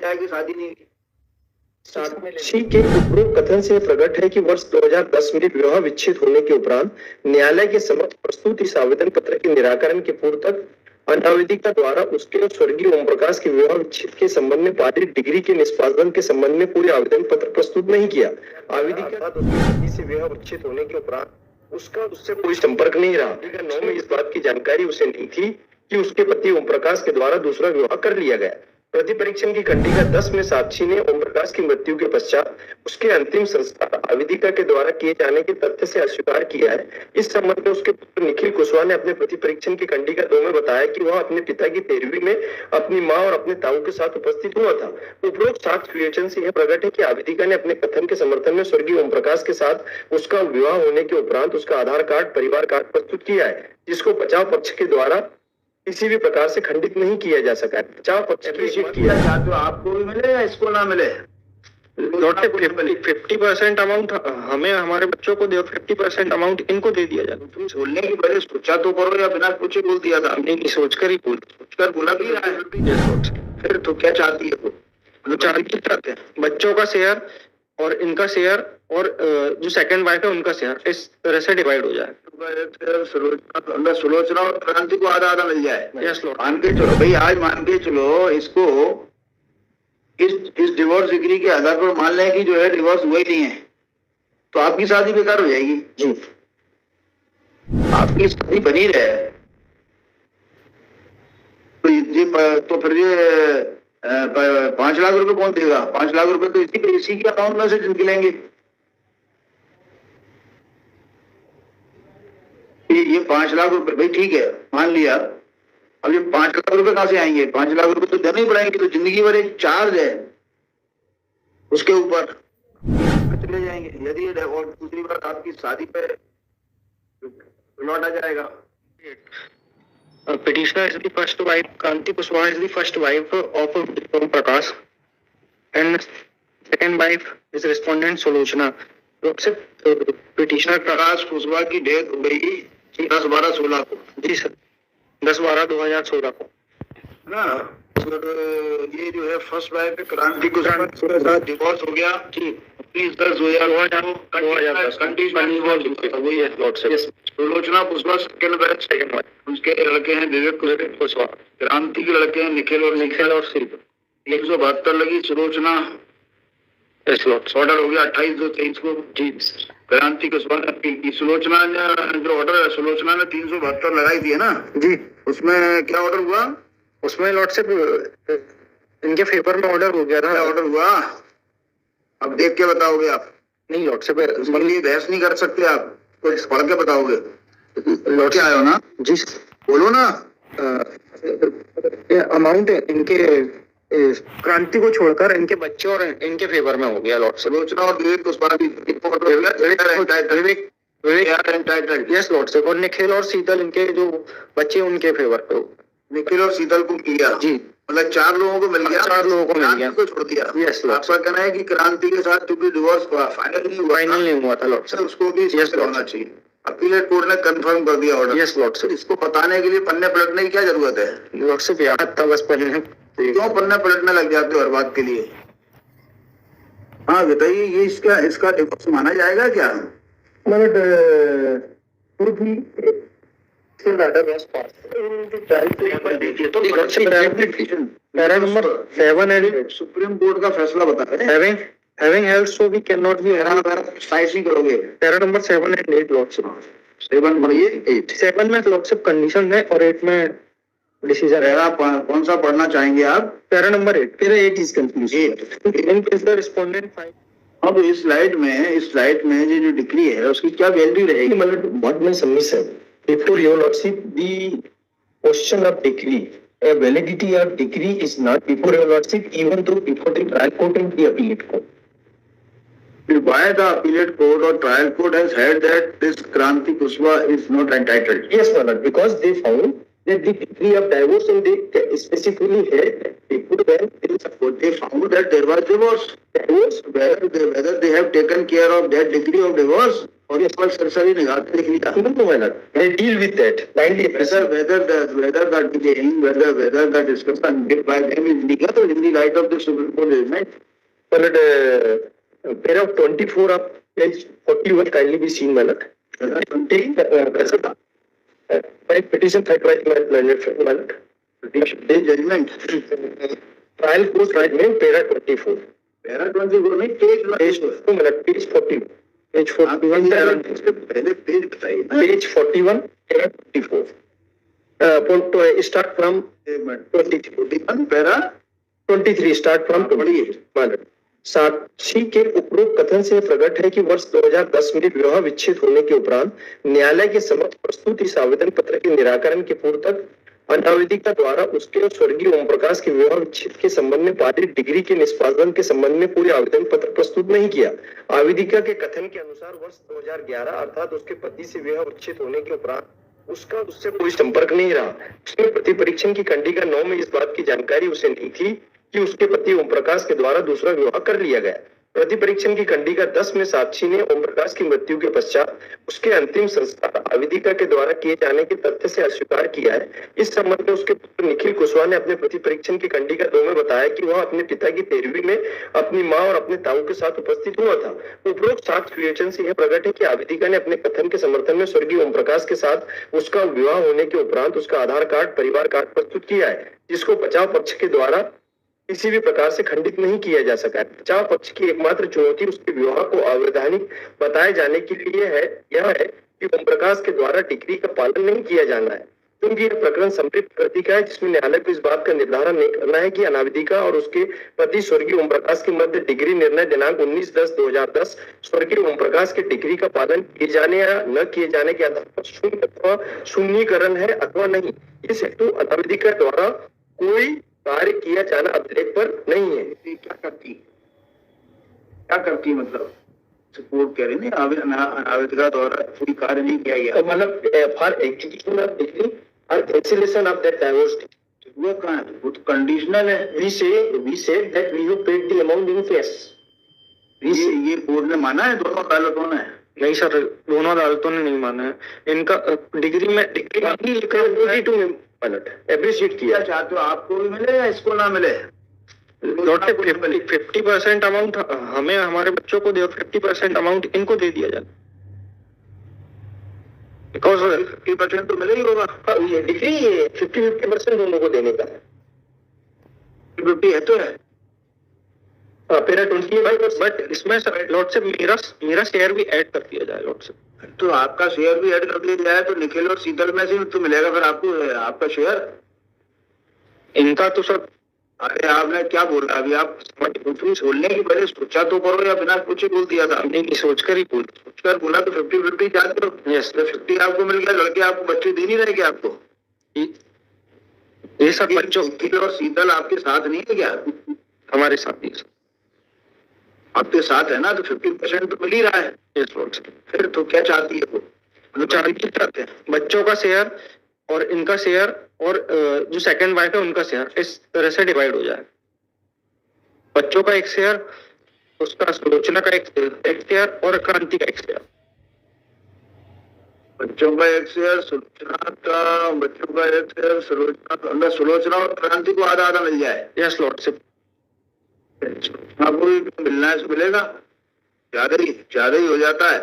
जाए कि शादी नहीं की। साक्षी के उपरोक्त कथन से प्रकट है कि वर्ष 2010 में विवाह विच्छेद होने के उपरांत न्यायालय के समक्ष प्रस्तुत इस आवेदन पत्र के निराकरण के पूर्व तक अनावेदिका द्वारा उसके और स्वर्गीय ओम प्रकाश के विवाह विच्छेद के संबंध में पारित डिग्री के निष्पादन के संबंध में पूरे आवेदन पत्र प्रस्तुत नहीं किया। आवेदिका उसके पति से विवाह विच्छेद होने के उपरांत उसका उससे कोई संपर्क नहीं रहा। 9 में इस बात की जानकारी उसे नहीं थी कि उसके पति ओम प्रकाश के द्वारा दूसरा विवाह कर लिया गया। प्रति परीक्षण की खंडिका 10 में साक्षी ने ओम प्रकाश की मृत्यु के पश्चात उसके अंतिम संस्कार आवेदिका के द्वारा किए जाने के तथ्य से अस्वीकार किया है। इस संबंध में उसके पुत्र निखिल कुशवाहा ने अपने प्रति परीक्षण की खंडिका 2 में बताया कि वह अपने पिता की 13वीं में अपनी मां और अपने ताऊ के साथ उपस्थित हुआ था। उपरोक्त साक्ष्य विवेचन से यह प्रकट है कि आवेदिका ने अपने कथन के समर्थन में स्वर्गीय ओम प्रकाश के साथ उसका विवाह होने के उपरांत उसका आधार कार्ड, परिवार कार्ड प्रस्तुत किया है, जिसको बचाव पक्ष के द्वारा किसी भी प्रकार से खंडित नहीं किया जा सका है। बचाव पक्ष किया चाहते हो आपको भी मिले या इसको ना मिले? 50% अमाउंट हमें हमारे बच्चों को दे, 50% अमाउंट इनको दे दिया जाए। तुम बोलने की पहले सोचा तो करो या बिना पूछे बोल दिया था? नहीं, सोचकर बोला भी रहा है। फिर तो क्या चाहती है वो चाहते हैं बच्चों का शेयर और इनका शेयर और जो सेकंड वाइफ है उनका शेयर इस तरह से डिवाइड हो जाए। सुलोचना और क्रांति को आधा आधा मिल जाए। Yes Lord. मान के चलो भाई, आज मान के चलो इसको इस डिवोर्स डिग्री के आधार पर मान लें कि जो है डिवोर्स हुआ ही नहीं है, तो आपकी शादी बेकार हो जाएगी जी। आपकी शादी बनी रहे तो फिर ये 5 लाख रुपए कौन देगा? 5 लाख रुपए तो इसी के अकाउंट में से निकलेंगे। ये 5 लाख रुपए भाई ठीक है मान लिया, अब ये 5 लाख रुपए कहां से आएंगे? 5 लाख रुपए तो देने ही पड़ेंगे, तो जिंदगी भर एक चार्ज है उसके ऊपर चले जाएंगे। यदि और दूसरी बात आपकी शादी पे लौटा जाएगा। Petitioner is the first wife, Kranti Kushwaha is the first wife of Om Prakash, and second wife is respondent Sulochana. Petitioner Prakash Kushwaha की डेथ हो गई 10/12/16 को। जी सर, 10/12/2016 को ना। ये जो है फर्स्ट वाइफ क्रांति कुशवाहा के साथ डिवोर्स हो गया जी, प्लीज दर्ज हो गया सुलोचना कुशवाहा सेकंड वाइफ, उसके लड़के हैं विवेक कुशवाहा, क्रांति के लड़के हैं निखिल और शिल्प। 172 लगी सुलोचना, ऑर्डर हो गया 28/2/23 को जी। क्रांति कुशवाहा की सुलोचना ने जो ऑर्डर है, सुलोचना ने 372 लगाई थी ना जी, उसमें क्या ऑर्डर हुआ? उसमें लॉर्ड से इनके फेवर में ऑर्डर हो गया था। ऑर्डर हुआ अब देख के बताओगे आप? नहीं लॉर्ड से बहस नहीं कर सकते आप, तो पढ़ के बताओगे। लौट के आए हो ना जी, बोलो ना। अमाउंट इनके क्रांति को छोड़कर इनके बच्चे और इनके फेवर में हो गया लॉर्ड से। सुलोचना और विवेक कुशवाहा यस लॉर्ड से, और निखिल और शीतल इनके जो बच्चे उनके फेवर पे। निखिल और शीतल को किया जी, मतलब 4 लोगों को मिल गया। 4 लोगों को मिल गया, को छोड़ दिया। Yes Lord. आपका कहना है कि क्रांति के साथ चूंकि डिवोर्स फाइनल नहीं हुआ था लॉर्ड से, उसको भी होना चाहिए। अपीलेट कोर्ट ने कंफर्म कर दिया ऑर्डर। यस लॉर्ड से। इसको बताने के लिए पन्ने पलटने की क्या जरूरत है? लॉर्ड से याद था बस पन्ने। क्यों पन्ने पलटने लग जाते हो हर बात के लिए? हाँ बताइए, ये इसका डिवोर्स माना जाएगा क्या? Para number 7 and supreme court का फैसला बता रहे हैं। Having held so we cannot be size नहीं करोगे। Para number 7 and 8 lordship. 7 पढ़िए 8। 7 में लॉर्डशिप कंडीशन है और 8 में डिसीजन है। कौन सा पढ़ना चाहेंगे आप? Para number 8। Para 8 is conclusive. In case the respondent file. अब इस स्लाइड में ये जो डिग्री है उसकी क्या वैल्यू रहेगी? मतलब what my submission before your lordship the question of degree, a validity of degree is not before your lordship even though before the trial court and the appellate court. Why the appellate court or trial court has held that this Kranti Kushwaha is not entitled? Yes, my lord, because they found that the degree of divorce and they specifically held that before when they found that there was divorce. Whether they have taken care of that degree of divorce और इस पर सरसरी निगाह से लिख लिया। No, my lord. I deal with that. Kindly whether the delaying, whether the discussion made by them is legal in the light of the Supreme Court judgment. my lord, paragraph 24 of page 41 kindly be seen, my lord. My petition filed by my lord. The judgment. Trial court judgment, paragraph 24. Para 24 नहीं, page page 40. Page 41. पहले page बताइए ना। Page 41, paragraph 24. Start from 23. Para 23 start from 28. साक्षी के उपरोक्त कथन से प्रकट है कि वर्ष 2010 में विवाह विच्छेद होने के उपरांत न्यायालय के समक्ष प्रस्तुत इस आवेदन पत्र के निराकरण के पूर्व तक अनावेदिका द्वारा उसके और स्वर्गीय ओम प्रकाश के विवाह विच्छेद के संबंध में पारित डिग्री के निष्पादन के संबंध में पूरे आवेदन पत्र प्रस्तुत नहीं किया। आवेदिका के कथन के अनुसार वर्ष 2011 अर्थात उसके पति से विवाह विच्छेद होने के उपरांत उसका उससे कोई संपर्क नहीं रहा। उसने प्रति परीक्षण की खंडिका 9 में इस बात की जानकारी उसे नहीं थी कि उसके पति ओम प्रकाश के द्वारा दूसरा विवाह कर लिया गया। प्रति परीक्षण की खंडिका 10 में साक्षी ने ओम प्रकाश की मृत्यु के पश्चात उसके अंतिम संस्कार आवेदिका के द्वारा किए जाने के तथ्य से अस्वीकार किया है। इस संबंध में उसके पुत्र निखिल कुशवाहा ने अपने प्रति परीक्षण की खंडिका 2 में बताया कि वह अपने पिता की 13वीं में अपनी मां और अपने ताऊ के साथ उपस्थित हुआ था। उपरोक्त साक्ष्य विवेचन से यह प्रकट है कि आवेदिका ने अपने कथन के समर्थन में स्वर्गीय ओम प्रकाश के साथ उसका विवाह होने के उपरांत उसका आधार कार्ड, परिवार कार्ड प्रस्तुत किया है, जिसको बचाव पक्ष के द्वारा किसी भी प्रकार से खंडित नहीं किया जा सका है। बचाव पक्ष की एकमात्र चुनौती उसके विवाह को अवैधानिक बताए जाने के लिए यह है कि ओम प्रकाश के द्वारा डिग्री का पालन नहीं किया जाना है, क्योंकि यह प्रकरण संतृप्त प्रकृति का है, जिसमें न्यायालय को इस बात का निर्धारण नहीं करना है कि अनावेदिका और उसके पति स्वर्गीय ओम प्रकाश के मध्य डिग्री निर्णय दिनांक 19/10/2010 स्वर्गीय ओम प्रकाश के डिग्री का पालन किए जाने या न किए जाने के आधार पर शून्य अथवा शून्यकरण है अथवा नहीं। इस हेतु अनावेदिका द्वारा कोई कार्य किया जाना अतिरेक पर नहीं है। क्या करती मतलब सपोर्ट कह रही नहीं, आवेदका द्वारा कोई कार्य नहीं किया गया, मतलब फॉर एग्जीक्यूशन ऑफ डिग्री और कैंसिलेशन ऑफ दैट डाइवोर्स। वो कहाँ है? वो तो कंडीशनल है। we said that we have paid the amount in cash. ये कोर्ट ने माना है, दोनों अदालतों ने? नहीं सर, दोनों अदालतों ने नहीं माना है। इनका डिग्री में एप्रिशिएट किया। चाहते हो आपको भी मिले या इसको ना मिले? 50% अमाउंट हमें हमारे बच्चों को दे और 50% अमाउंट इनको दे दिया जाए। बिकॉज 50% तो मिले ही होगा। ये डिग्री 50% दोनों को देने का है। 50 है तो है। पेरा 25, बट इसमें लॉट से मेरा शेयर भी ऐड कर दिया जाए। लॉट से तो आपका शेयर भी ऐड कर दिया जाए तो निखिल और शीतल में से तो मिलेगा फिर आपको आपका शेयर। इनका तो सब, अरे आपने क्या बोला अभी? आप बोलने की पहले सोचा तो करो या बिना पूछे बोल दिया था? नहीं, सोचकर ही सोचकर बोला तो 50-50 चाहते हो? यस, 50 आपको मिल गया, लड़के आपको बच्चे दे नहीं रहेंगे आपको? ये सब बच्चों निखिल और शीतल आपके साथ नहीं है क्या? हमारे साथ ही आपके साथ है ना, तो 50% तो मिल ही रहा है। फिर तो क्या चाहती है वो? चाहते हैं बच्चों का शेयर और इनका शेयर और जो सेकंड वाइफ है उनका शेयर इस तरह से डिवाइड हो जाए। बच्चों का एक शेयर, उसका सुलोचना का एक शेयर और क्रांति का एक शेयर। बच्चों का एक शेयर, सुलोचना का बच्चों का एक शेयर, सुलोचना और क्रांति को आधा आधा मिल जाए। यस लॉर्ड से आपको मिलना है, मिलेगा, ज्यादा ही हो जाता है।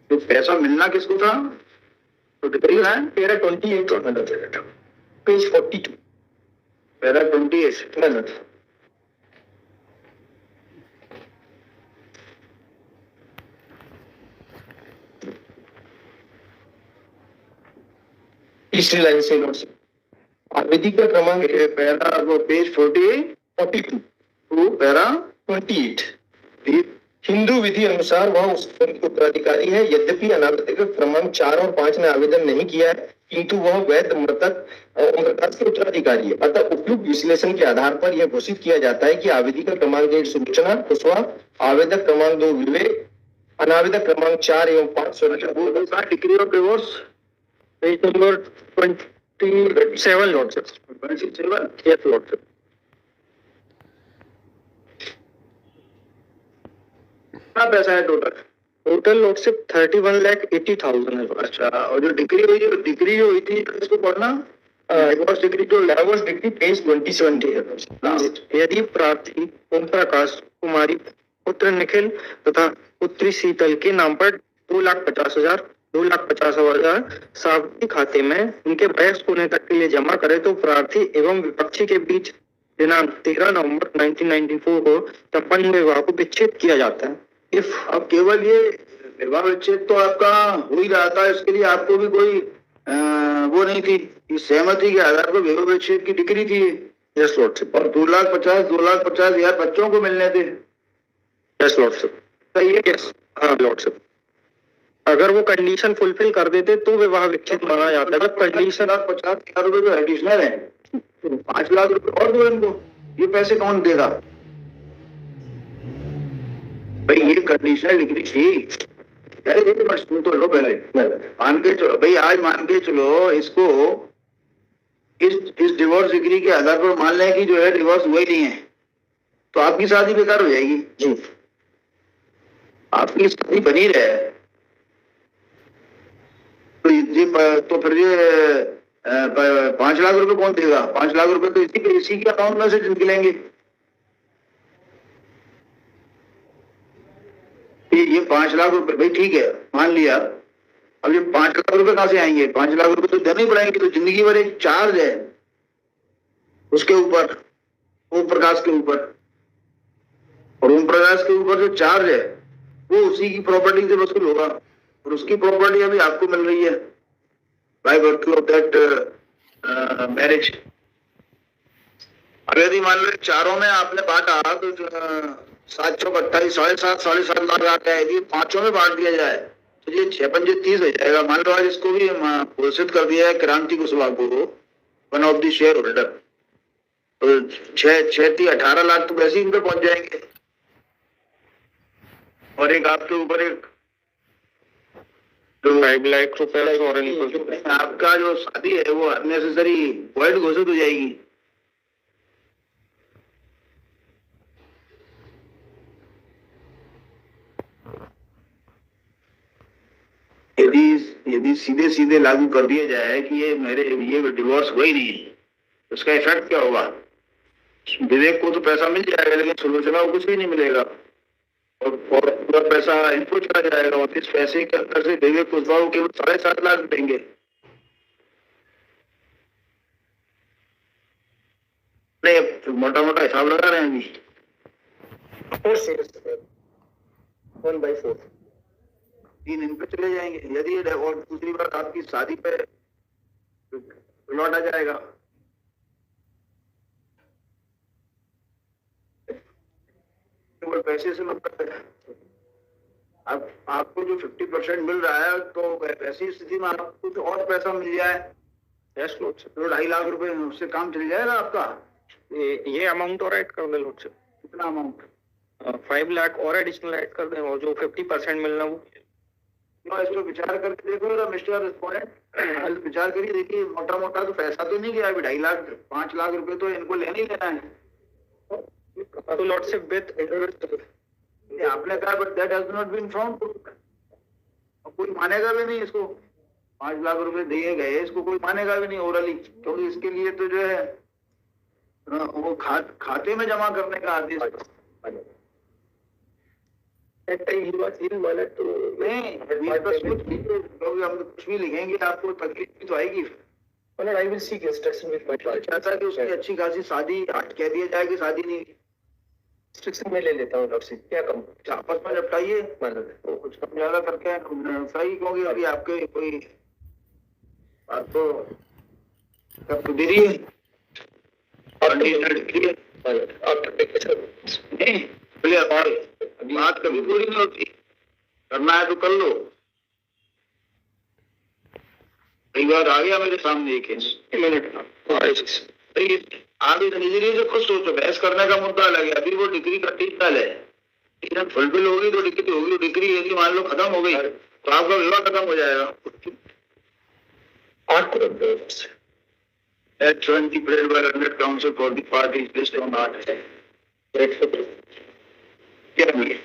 तो पैसा मिलना किसको था? तो डिग्री है पैरा 28 पेज 42 पैरा 28 तीसरी लाइन से नोट से आवेदिका क्रमांक पैरा वो पेज 42 पैरा 28। हिंदू विधि अनुसार वह उसका उत्तराधिकारी है। यद्यपि अनावेदिका क्रमांक 4 और 5 ने आवेदन नहीं किया है, किंतु वह वैध मृतक ओम प्रकाश के उत्तराधिकारी है। अतः उपयुक्त विश्लेषण के आधार पर यह घोषित किया जाता है कि आवेदिका क्रमांक 1 सुलोचना कुशवाहा, आवेदक क्रमांक 2 विवेक अनावेदक क्रमांक 4 एवं 5 वो कहा degree of divorce page number 27 lordship. 27 yes lordship. कितना पैसा है टोटल? टोटल लॉर्डशिप 31,80,000 है। अच्छा, और जो डिग्री जो हुई थी इसको पढ़ना, डिवोर्स डिग्री जो डाइवोर्स डिग्री पेज 2070 है। यदि प्रार्थी ओम प्रकाश कुमारी पुत्र निखिल तथा पुत्री शीतल के नाम पर 2,50,000 सावधि खाते में उनके वयस्क होने तक के लिए जमा करे तो प्रार्थी एवं विपक्षी के बीच दिनांक 13 नवंबर 1994 को संपन्न विवाह को विच्छेद किया जाता है। इफ अब केवल ये विवाह विच्छेद तो आपका हो ही रहा था, इसके लिए आपको भी कोई वो नहीं थी, इस सहमति के आधार पर विवाह विच्छेद की डिग्री थी। Yes lordship. और 2,50,000 बच्चों को मिलने थे। Yes lordship. सही है। यस हाँ लॉर्डशिप। अगर वो कंडीशन फुलफिल कर देते तो विवाह विच्छेद माना जाता है। कंडीशन 50,000 रुपए जो एडिशनल है, 5 लाख रुपए और दो इनको, ये पैसे कौन देगा भाई? ये कंडीशनल डिग्री थी। सुन तो लो पहले, मान के चलो भाई, आज मान के चलो इसको इस डिवोर्स डिग्री के आधार पर मान लें कि जो है डिवोर्स हुआ ही नहीं है, तो आपकी शादी बेकार हो जाएगी जी। आपकी शादी बनी रहे तो फिर ये 5 लाख रुपए कौन देगा? 5 लाख रुपए तो इसी के अकाउंट में से निकलेंगे। ये 5 लाख रुपए भाई ठीक है, मान लिया। अब ये 5 लाख रुपए कहां से आएंगे? 5 लाख रुपए तो देने ही पड़ेंगे। तो जिंदगी भर एक चार्ज है उसके ऊपर, ओम प्रकाश के ऊपर, और ओम प्रकाश के ऊपर जो चार्ज है वो उसी की प्रॉपर्टी से वसूल होगा, और उसकी प्रॉपर्टी अभी आपको मिल रही है by virtue of that marriage. अब यदि मान लो चारों में आपने बांटा तो 7 चौक 28, 7.5 लाख आता है। यदि 5 में बांट दिया जाए तो ये 6 पंजे 30 हो जाएगा। मान लो आज इसको भी घोषित कर दिया है क्रांति कुशवाहा को one of the share holder, तो 18 लाख तो वैसे ही पे पहुंच जाएंगे। और एक आपके ऊपर एक 5 लाख रुपए और आपका जो शादी है वो अननेसेसरी वॉइड घोषित हो जाएगी। यदि सीधे सीधे लागू कर दिया जाए कि ये डिवोर्स हुआ ही नहीं है, तो उसका इफेक्ट क्या होगा? विवेक को तो पैसा मिल जाएगा, लेकिन सुलोचना को कुछ भी नहीं मिलेगा, और पूरा पैसा इनको चला जाएगा। और इस पैसे के अंदर से विवेक कुशवाहा को केवल 7.5 लाख देंगे। नहीं, मोटा मोटा हिसाब लगा रहे हैं अभी। 1/4 3 इन पे चले जाएंगे। यदि और दूसरी बात आपकी शादी पे लौट आ जाएगा, केवल पैसे से मतलब है। अब आपको जो 50% मिल रहा है, तो ऐसी स्थिति में आपको कुछ और पैसा मिल जाए, यस लॉर्डशिप, तो 2.5 लाख रुपए उससे काम चल जाएगा आपका। ये अमाउंट और ऐड कर दे लॉर्डशिप। कितना अमाउंट? 5 लाख और एडिशनल ऐड कर दें, और जो 50% मिलना वो इसको विचार करके देखो मिस्टर रेस्पोंडेंट, विचार करिए, देखिए मोटा मोटा तो पैसा तो नहीं गया अभी। 2.5 लाख 5 लाख रुपए तो इनको लेने ही लेना है। तो लॉर्डशिप विद इंटरेस्ट आपने कहा, but that has not been found. कोई मानेगा भी नहीं इसको। 5 लाख रुपए दिए गए, इसको कोई मानेगा भी नहीं ओरली, क्योंकि इसके लिए तो जो है वो खाते में जमा करने का आदेश नहीं। क्योंकि हम कुछ भी लिखेंगे आपको तकलीफ भी तो आएगी। I will seek instruction with my client. चाहता है कि उसकी अच्छी खासी शादी आज कह दिया जाए कि शादी नहीं। इंस्ट्रक्शन में ले लेता हूँ लॉर्डशिप, क्या कहूँ? आपस में निपटाइए, तो कुछ कम ज्यादा करके सही। क्योंकि अभी आपके कोई बात तो सब दे रही है बात कभी पूरी नहीं होती। करना है तो कर लो। कई बार आ गया मेरे सामने एक मिनट, आगे नजरिए से खुद सोचो। बहस करने का मुद्दा अलग है, अभी वो डिग्री का टीचर है, कंडीशन फुलफिल होगी तो डिग्री होगी, डिग्री यदि मान लो खत्म हो गई तो आपका विवाह खत्म हो जाएगा। 8 करोड़ डॉलर से। At 20 played by 100 council for the parties based on art. Great. क्या बोलिए?